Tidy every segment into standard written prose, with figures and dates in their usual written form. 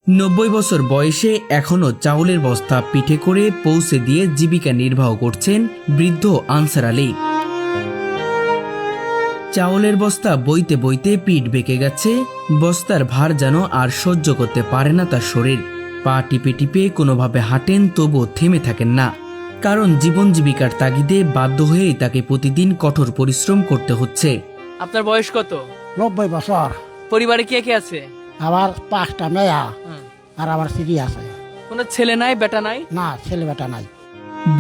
90 বছর বয়সে এখনও চাউলের বস্তা পিঠে করে পৌঁছে দিয়ে জীবিকা নির্বাহ করছেন বৃদ্ধ আনসার আলী। চাউলের বস্তা বইতে বইতে পিঠ বেঁকে গেছে, বস্তার ভার যেন আর সহ্য করতে পারে না তার শরীর। পা টিপে টিপে কোনোভাবে হাঁটেন, তবুও থেমে থাকেন না, কারণ জীবন জীবিকার তাগিদে বাধ্য হয়েই তাকে প্রতিদিন কঠোর পরিশ্রম করতে হচ্ছে। আপনার বয়স কত? 90 বছর। পরিবারে কে কে আছে? আমার 5টা মেয়া আর আমার স্ত্রী আছে। কোনো ছেলে নাই, বেটা নাই? না, ছেলে বেটা নাই।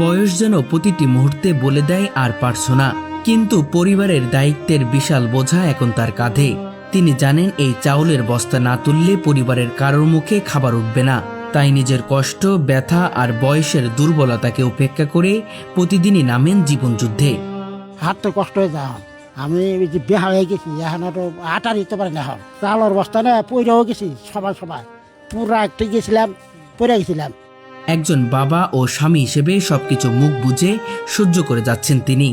বয়স যেন প্রতিটি মুহূর্তে বলে দেয় আর পারছো না, কিন্তু পরিবারের দায়িত্বের বিশাল বোঝা এখন তার কাঁধে। তিনি জানেন এই চাউলের বস্তা না তুললে পরিবারের কারোর মুখে খাবার উঠবে না, তাই নিজের কষ্ট, ব্যথা আর বয়সের দুর্বলতাকে উপেক্ষা করে প্রতিদিনই নামেন জীবনযুদ্ধে। হাঁটতে কষ্ট হয়ে যায়। আমি ওই যে বেহা হয়ে গেছি, এখন তো আটা দিতে পারি না। এখন চাউলের বস্তা না পইরেও গেছি, সবাই পুরা একটা গেছিলাম, পড়ে গেছিলাম। একজন বাবা ও স্বামী হিসেবে সবকিছু মুখ বুঝে সহ্য করে যাচ্ছেন তিনি।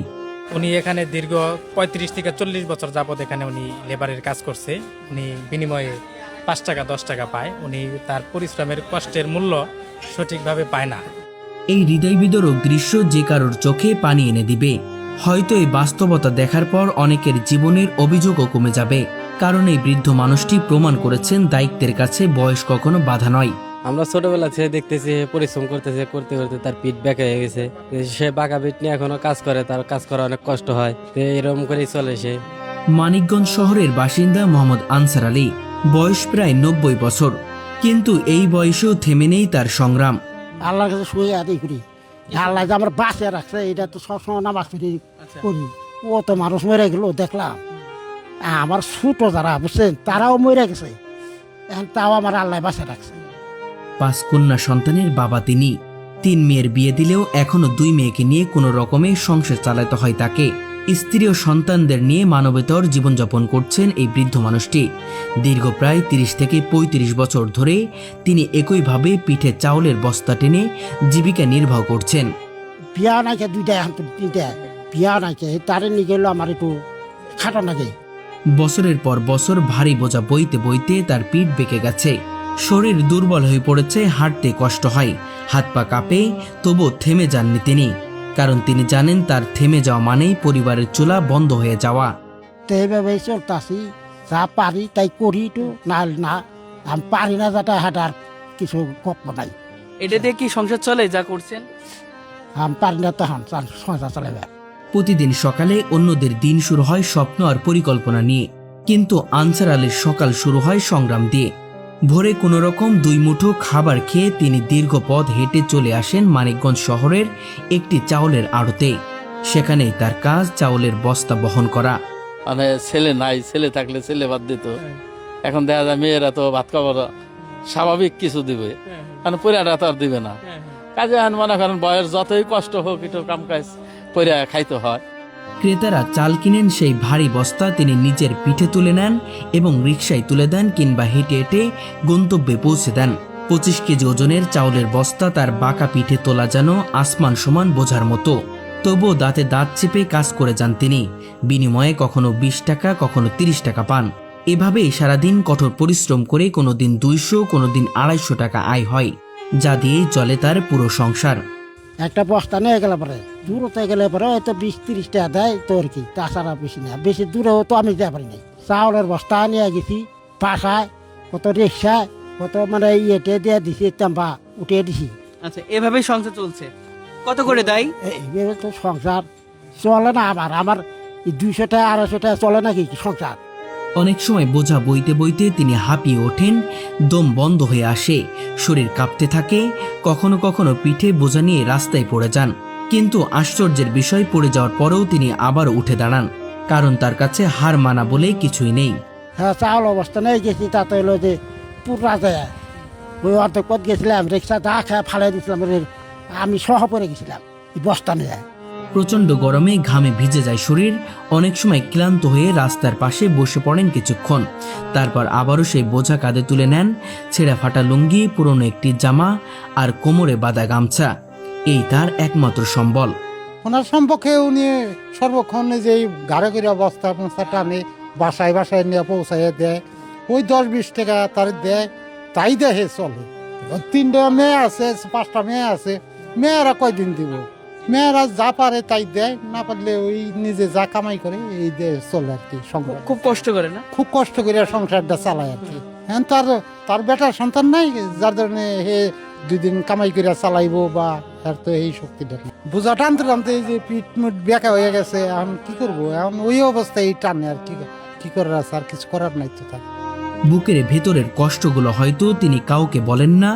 উনি এখানে দীর্ঘ 35 থেকে 40 বছর যাবত এখানে উনি লেবারের কাজ করছে। উনি বিনিময়ে 5 টাকা 10 টাকা পায়। উনি তার পরিশ্রমের কষ্টের মূল্য সঠিকভাবে পায় না। এই হৃদয় বিদারক দৃশ্য যে কারোর চোখে পানি এনে দিবে। হয়তো এই বাস্তবতা দেখার পর অনেকের জীবনের অভিযোগও কমে যাবে, কারণ এই বৃদ্ধ মানুষটি প্রমাণ করেছেন দায়িত্বের কাছে বয়স কখনো বাধা নয়। আমরা ছোটবেলা থেকে দেখতেছি পরিশ্রম করতেছে, করতে করতে তার পিঠ বেঁকে হয়ে গেছে। সে বাঁকা পিঠ নিয়ে এখনো কাজ করে, তার কাজ করা অনেক কষ্ট হয়। এরকম করেই চলে সে। মানিকগঞ্জ শহরের বাসিন্দা মোহাম্মদ আনসার আলী, বয়স প্রায় 90 বছর, কিন্তু এই বয়সেও থেমে নেই তার সংগ্রাম। আল্লাহর কাছে শুয়ে আদায় করি, আল্লাহ যে আমার বাঁচে রাখছে, এটা তো সবসময় নামাজ পড়ি করি। ও তো মানুষ মরে গেল দেখলাম, আমার ছোট যারা বুঝছেন তারাও মরে গেছে, এখন তাও আমার আল্লাহ বাঁচে রাখছে। 5 কন্যা সন্তানের বাবা তিনি। 3 মেয়ের বিয়ে দিলেও এখনো 2 মেয়েকে নিয়ে কোনো রকমে সংসার চালাতে হয় তাকে। স্ত্রী ও সন্তানদের নিয়ে মানবেতর জীবনযাপন করছেন এই বৃদ্ধ মানুষটি। দীর্ঘ প্রায় 30 থেকে 35 বছর ধরে তিনি একইভাবে পিঠে চাউলের বস্তা টেনে জীবিকা নির্বাহ করছেন। বিয়া নাকি 2টা, এখন তো 3টা। বিয়া নাকি তারে নিয়ে গেল আমার একটু খাটো নাকি। বছরের পর বছর ভারী বোঝা বইতে বইতে তার পিঠ বেঁকে গেছে, শরীর দুর্বল হয়ে পড়েছে, হাঁটতে কষ্ট হয়, হাত পা কাঁপে, তবু থেমে যাননি তিনি, কারণ তিনি জানেন তার থেমে যাওয়া মানেই পরিবারের চুলা বন্ধ হয়ে যাওয়া। তো এইভাবে চলতেছি, যা পারি তাই করি, একটু না না আমি পারি না, যাটা হাঁটার কিছু গপ্প নাই। এটা দিয়ে কি সংসার চলে যা করছেন? আমি পারি না, তখন সংসার চালাবে। প্রতিদিন সকালে অন্যদের দিন শুরু হয় স্বপ্ন আর পরিকল্পনা নিয়ে, কিন্তু আনসার আলীর সকাল শুরু হয় সংগ্রাম দিয়ে। ভোরে কোনো রকম 2 মুঠো খাবার খেয়ে তিনি দীর্ঘ পথ হেঁটে চলে আসেন মানিকগঞ্জ শহরের একটি চাউলের আড়তে। সেখানেই তার কাজ চাউলের বস্তা বহন করা। মানে ছেলে নাই, ছেলে থাকলে ছেলে বাদ দিত। এখন দেখা যায় মেয়েরা তো ভাত খাবার স্বাভাবিক কিছু দিবে, মানে পরিয়াটা তো আর দিবে না। কাজে মনে করেন বয়স যতই কষ্ট হোক, একটু কাম কাজ পরিয়া খাইতে হয়। ক্রেতারা চাল কিনেন সেই ভারী বস্তা তিনি নিজের পিঠে তুলে নেন এবং রিকশায় তুলে দেন কিংবা হেঁটে হেঁটে গন্তব্যে পৌঁছে দেন। 25 কেজি ওজনের চাউলের বস্তা তার বাঁকা পিঠে তোলা যেন আসমান সমান বোঝার মতো, তবুও দাঁতে দাঁত চেপে কাজ করে যান তিনি। বিনিময়ে কখনো 20 টাকা, কখনো 30 টাকা পান। এভাবেই সারাদিন কঠোর পরিশ্রম করে কোনোদিন 200, কোনোদিন 250 টাকা আয় হয়, যা দিয়েই চলে তার পুরো সংসার। একটা বস্তা নিয়ে গেলে পরে, দূরতে গেলে পরে হয়তো 20-30 টাকা দেয়, তো আর কি, তাছাড়া বেশি না। বেশি দূরেও তো আমি যেতে পারি নাই। চাউলের বস্তা নিয়ে গেছি বাসায়, কত রিক্সায়, কত মানে ইয়েতে দিয়ে দিছি, চাম্পা উঠিয়ে দিছি। আচ্ছা, এভাবেই সংসার চলছে। কত করে দেয়? এইভাবে তো সংসার চলে না। আমার এই 200 টাকা 250 টাকা চলে নাকি সংসার। অনেক সময় বোঝা বইতে বইতে তিনি হাঁপিয়ে ওঠেন, দম বন্ধ হয়ে আসে, শরীর কাঁপতে থাকে, কখনো কখনো পিঠে বোঝা নিয়ে রাস্তায় পড়ে যান। কিন্তু আশ্চর্যের বিষয়, পড়ে যাওয়ার পরেও তিনি আবার উঠে দাঁড়ান, কারণ তার কাছে হার মানা বলে কিছুই নেই। হ্যাঁ, চাউল অবস্থা নিয়ে গেছি, তাতে হলো যে পুরা যায়। ওই অর্ধেক পথ গেছিলাম, রিক্সা দা খেয়ে ফালাই দিয়েছিলাম, আমি সহ পরে গেছিলাম এই বস্তা নিয়ে। প্রচণ্ড গরমে ঘামে ভিজে যায় শরীর, অনেক সময় ক্লান্ত হয়ে রাস্তার পাশে বসে পড়েন কিছুক্ষণ, তারপর আবারও সেই বোঝা কাঁধে তুলে নেন। ছেঁড়া ফাটা লুঙ্গি, পুরনো একটি জামা আর কোমরে বাঁধা গামছা, এই তার একমাত্র সম্বল। ওনার সম্পর্কে উনি সর্বক্ষণ যে গাড়ি করে বস্তা পৌঁছাটা আমি বাসায় বাসায় নিয়ে পৌঁছাইয়ে দেয়। ওই 10-20 টাকা তার দেয়, তাই দেখে চলে। ও 3টা মেয়ে আছে, 5টা মেয়ে আছে, মেয়েরা কয়দিন দিব? মেয়েরা যা পারে তাই দেয়, না পারলে ওই নিজে যা কামাই করে এই দিয়ে চলে আর কি সংসার। খুব কষ্ট করে না? খুব কষ্ট করে সংসারটা চালায় আর কি। হ্যাঁ, তার বেটার সন্তান নাই, যার জন্য হে 2 দিন কামাই করে চালাইবো, বা আর তো এই শক্তিটা নেই। বোঝা টানতে টানতে এই যে পিঠ মুঠ বেঁকা হয়ে গেছে, এখন কি করবো? এখন ওই অবস্থায় এই টানে আর কি করার আছে, আর কিছু করার নাই তো তার। বুকের ভেতরের কষ্টগুলো হয়তো তিনি কাউকে বলেন না,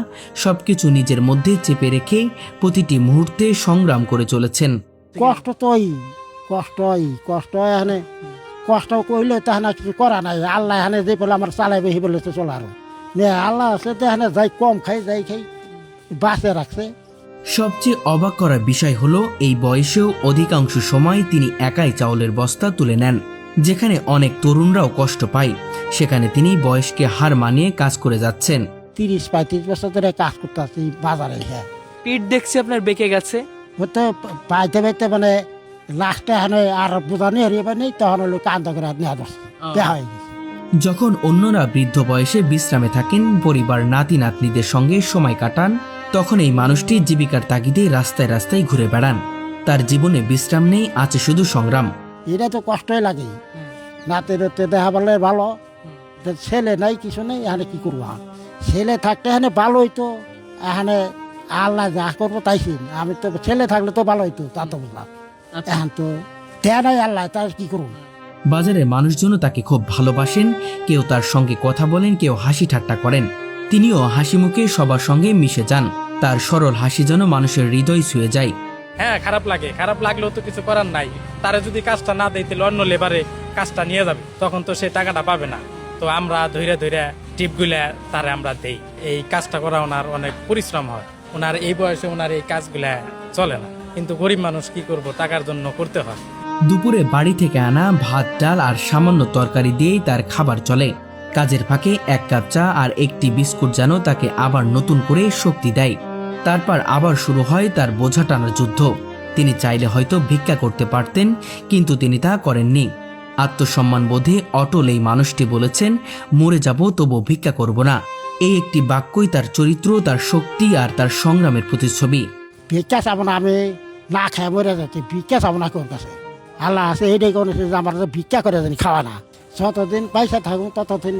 সবকিছু নিজের মধ্যে চেপে রেখে প্রতিটি মুহূর্তে সংগ্রাম করে চলেছেন। কষ্ট তো কষ্ট এখানে কষ্ট করলে তো এখানে কিছু করা নাই। আল্লাহ এখানে যে বলে আমার চালাইবে সেই বলে তো চলে আরো আল্লাহ আছে তো এখানে যাই কম খাই যাই খাই বাঁচে রাখছে। সবচেয়ে অবাক করার বিষয় হলো এই বয়সেও অধিকাংশ সময় তিনি একাই চাউলের বস্তা তুলে নেন। যেখানে অনেক তরুণরাও কষ্ট পায়, সেখানে তিনি বয়সকে হার মানিয়ে কাজ করে যাচ্ছেন। 30-35 বছর ধরে কাজ করতে আছি বাজারে। হ্যাঁ, পিঠ দেখছি আপনার বেঁকে গেছে। হয়তো পাইতে পাইতে মানে লাস্টে এখানে আর বোঝা নিয়ে হারিয়ে নেই, তখন হলো কান্দা করে নেওয়া যাচ্ছে হয়ে গেছে। যখন অন্যরা বৃদ্ধ বয়সে বিশ্রামে থাকেন, পরিবার নাতি নাতনিদের সঙ্গে সময় কাটান, তখন এই মানুষটি জীবিকার তাগিদে রাস্তায় রাস্তায় ঘুরে বেড়ান। তার জীবনে বিশ্রাম নেই, আছে শুধু সংগ্রাম। এটা তো কষ্টই লাগে। নাতে রতে দেখা বললে ভালো, ছেলে নাই কিছু নেই, এখানে কি করবো? ছেলে থাকতে এখানে ভালো হইতো, এখানে আল্লাহ যা করবো তাইছি। আমি তো ছেলে থাকলে তো ভালো হইতো, তা তো বুঝলাম। এখন তো দেয়া নাই আল্লাহ, তার কি করবো? বাজারের মানুষজনও তাকে খুব ভালোবাসেন, কেউ তার সঙ্গে কথা বলেন, কেউ হাসি ঠাট্টা করেন। তিনিও হাসি মুখে সবার সঙ্গে মিশে যান। তার সরল হাসি যেন মানুষের হৃদয় ছুঁয়ে যায়। হ্যাঁ, খারাপ লাগে, খারাপ লাগলেও তো কিছু করার নাই। তারা যদি কাজটা না দেয় তাহলে অন্য লেবারে কাজটা নিয়ে যাবে, তখন তো সে টাকাটা পাবে না। তো আমরা ধৈর্য টিপগুলা তারা আমরা দেই। এই কাজটা করা ওনার অনেক পরিশ্রম হয়। ওনার এই বয়সে ওনার এই কাজগুলা চলে না, কিন্তু গরিব মানুষ কি করব, টাকার জন্য করতে হয়। দুপুরে বাড়ি থেকে আনা ভাত ডাল আর সামান্য তরকারি দিয়েই তার খাবার চলে। কাজের ফাঁকে 1 কাপ চা আর একটি বিস্কুট যেন তাকে আবার নতুন করে শক্তি দেয়। তারপর আবার শুরু হয় তার বোঝা টানার যুদ্ধ। তিনি চাইলে হয়তো ভিক্ষা করতে পারতেন, কিন্তু তিনি তা করেননি। আত্মসম্মান বোধে অটল এই মানুষটি বলেছেন, মরে যাব তবু ভিক্ষা করব না। এই একটি বাক্যই তার চরিত্র, তার শক্তি আর তার সংগ্রামের প্রতিচ্ছবি। ভিক্ষা চাবো না, আমি না খাই মরে যাচ্ছি, ভিক্ষা চাবো না কোন কাছে। আল্লাহ আছে এইটাই করেছে যে আমার ভিক্ষা করে জানি খাওয়া না। যতদিন পয়সা থাকুন ততদিন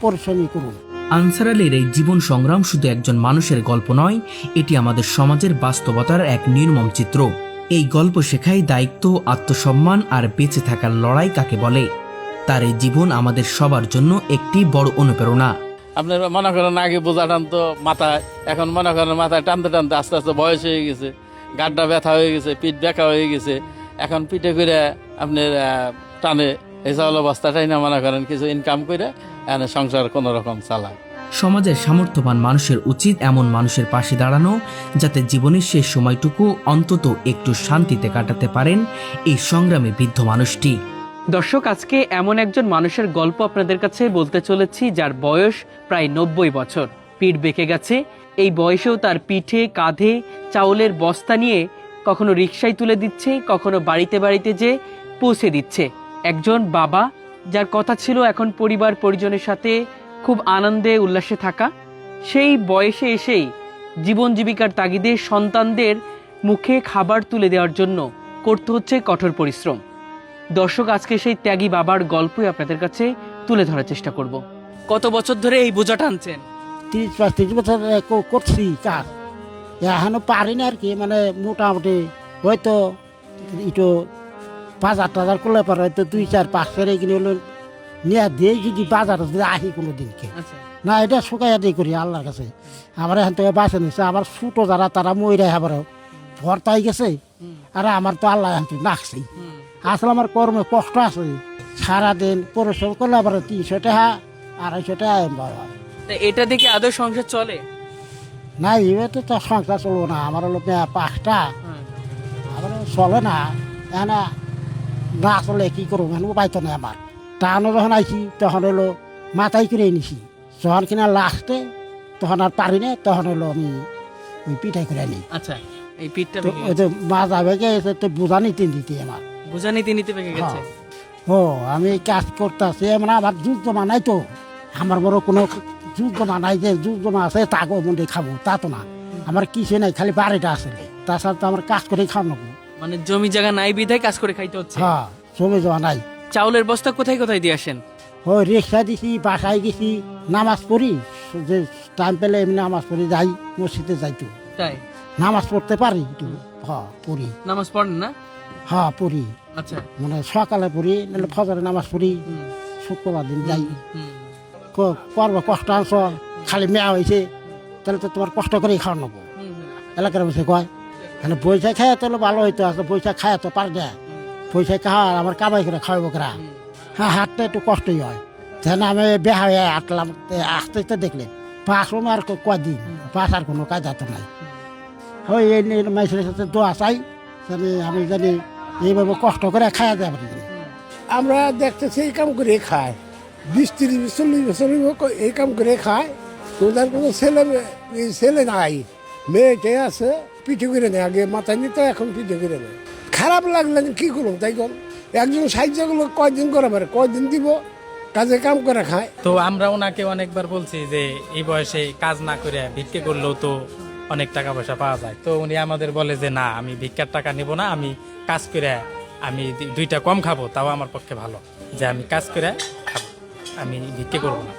পরিশ্রমী করুন। আনসার আলীর এই জীবন সংগ্রাম শুধু একজন মানুষের গল্প নয়, এটি আমাদের সমাজের বাস্তবতার এক নির্মম চিত্র। এই গল্প শেখায় দায়িত্ব, আত্মসম্মান আর বেঁচে থাকার লড়াই কাকে বলে। তার এই জীবন আমাদের সবার জন্য একটি বড় অনুপ্রেরণা। আপনার মনে করেন আগে বোঝা টানতো মাথায়, এখন মনে করেন মাথায় টানতে টানতে আস্তে আস্তে বয়স হয়ে গেছে, গাড্ডা ব্যথা হয়ে গেছে, পিঠ ব্যথা হয়ে গেছে। এখন পিঠে করে আপনার টানে এই চাউল অবস্থাটাই না মনে করেন কিছু ইনকাম করে সংসার কোনো রকম চালায়। সমাজের সামর্থ্যবান মানুষের উচিত এমন মানুষের পাশে দাঁড়ানো, যাতে জীবনের শেষ সময়টুকু অন্তত একটু শান্তিতে কাটাতে পারেন এই সংগ্রামে বৃদ্ধ মানুষটি। দর্শক, আজকে এমন একজন মানুষের গল্প আপনাদের কাছে বলতে চলেছি, যার বয়স প্রায় 90 বছর। পিঠ বেঁকে গেছে, এই বয়সেও তার পিঠে কাঁধে চাউলের বস্তা নিয়ে কখনো রিকশায় তুলে দিচ্ছে, কখনো বাড়িতে বাড়িতে যে পৌঁছে দিচ্ছে। একজন বাবা, যার কথা ছিল এখন পরিবার পরিজনের সাথে খুব আনন্দে উল্লাসে থাকা, সেই বয়সে এসেই জীবন জীবিকার তাগিদে সন্তানদের মুখে খাবার তুলে দেওয়ার জন্য করতে হচ্ছে কঠোর পরিশ্রম। দর্শক, আজকে সেই ত্যাগী বাবার গল্পই আপনাদের কাছে তুলে ধরার চেষ্টা করব। কত বছর ধরে এই বোঝা টানছেন? 30-35 বছর করছি কাজ, এখনো পারি না আর কি। মানে মোটামুটি হয়তো একটু বাজার টাজার করলে পরে হয়তো 2-4-5 ফের এগুলো হলো নিয়ে দিয়ে যদি বাজার আহি কোনো দিনকে না, এটা শুকাইয়া দিয়ে করি আল্লাহর কাছে। আমার এখান থেকে বাঁচে নিচ্ছে। আমার ছোটো যারা তারা ময়রা আবার ভর্তাই গেছে, আর আমার তো আল্লাহ এখান থেকে নাকছেই। আসলে আমার কর্মে কষ্ট আছে, সারাদিন পরিশ্রম করলে আবার 300 টাকা 250 টাকা এটা দেখে আদৌ সংসার চলে না। এবার তো সংসার চলবো না, আমার হলো 5টা, আমার চলে না। এখানে না চলে কি করবো, উপায় তো নেই আমার। টানো যখন আইছি তখন হলো মাথায় করে নিছি, যখন কিনা লাস্টে তখন আর পারি না, তখন হলো আমি ওই পিঠাই করে নিই। আচ্ছা, এই পিঠটা ওই তো মাজা ভেঙে গেছে, তো বোঝা নিতে দিতে আমার বোঝা নিতে নিতে ভেঙে গেছে। ও আমি কাজ করতেছি, মানে আমার যুদ্ধ মানাই তো, আমার বড় কোনো যোজনা নাই যে যোজনা আছে তাকে মধ্যে খাবো তা তো না। আমার কিছু নাই, খালি বাড়িটা আছে, তাছাড়া তো আমার কাজ করে খাওয়ানো। মানে জমি জায়গা নাই বিধায় কাজ করে খাইতে হচ্ছে। হ্যাঁ, জমে যাওয়া নাই। চাউলের বস্তা কোথায় কোথায় দিয়ে আসেন? ওই রিক্সা দিছি, বাসায় গেছি, নামাজ পড়ি, যে টাইম পেলে এমনি নামাজ পড়ি, যাই মসজিদে যাইতো, তাই নামাজ পড়তে পারি একটু। হ্যাঁ পড়ি, নামাজ পড়েন না? হ্যাঁ পড়ি, আচ্ছা। মানে সকালে পড়ি, নাহলে ফজরে নামাজ পড়ি, শুক্রবার দিন যাই। করবো কষ্ট আনছ, খালি মেয়া হয়েছে, তাহলে তো তোমার কষ্ট করেই খাওয়া নেবো। এলাকার বসে কয় মানে পয়সা খায় তাহলে ভালো হইতো, আসলে পয়সা খায় তো পার দেয়, পয়সা খাওয়া আমার কামাই করে খাওয়াবো করা। হ্যাঁ, হাঁটতে একটু কষ্টই হয়। যেন আমি বেহা হয়ে হাঁটলাম, আসতে তো দেখলেন পাশ আর কদিন পাশ আর কোনো কাজ তো নাই। ওই এই মাইসের সাথে দোয়া চাই, জানি আমি জানি এইভাবে কষ্ট করে খাওয়া যায় পারি। আমরা দেখতেছি এই কাম করে খায়, 20-30-40 বছর এই কাম করে খায়। তোদের কোনো ছেলে নাই, মেয়েটে আছে, পিঠে করে নেয়, আগে মাথায় নিত, এখন পিঠে করে নেয়। খারাপ লাগলে কি করুন তাই কর, একজন সাহায্য করলো কয়দিন করে পারে, কয়দিন দিব, কাজে কাম করে খায়। তো আমরা ওনাকে অনেকবার বলছি যে এই বয়সে কাজ না করে ভিক্ষে করলেও তো অনেক টাকা পয়সা পাওয়া যায়। তো উনি আমাদের বলে যে না, আমি ভিক্ষার টাকা নিব না, আমি কাজ করে আমি 2টা কম খাবো, তাও আমার পক্ষে ভালো, যে আমি কাজ করে খাবো, আমি ভিক্ষে করবো না।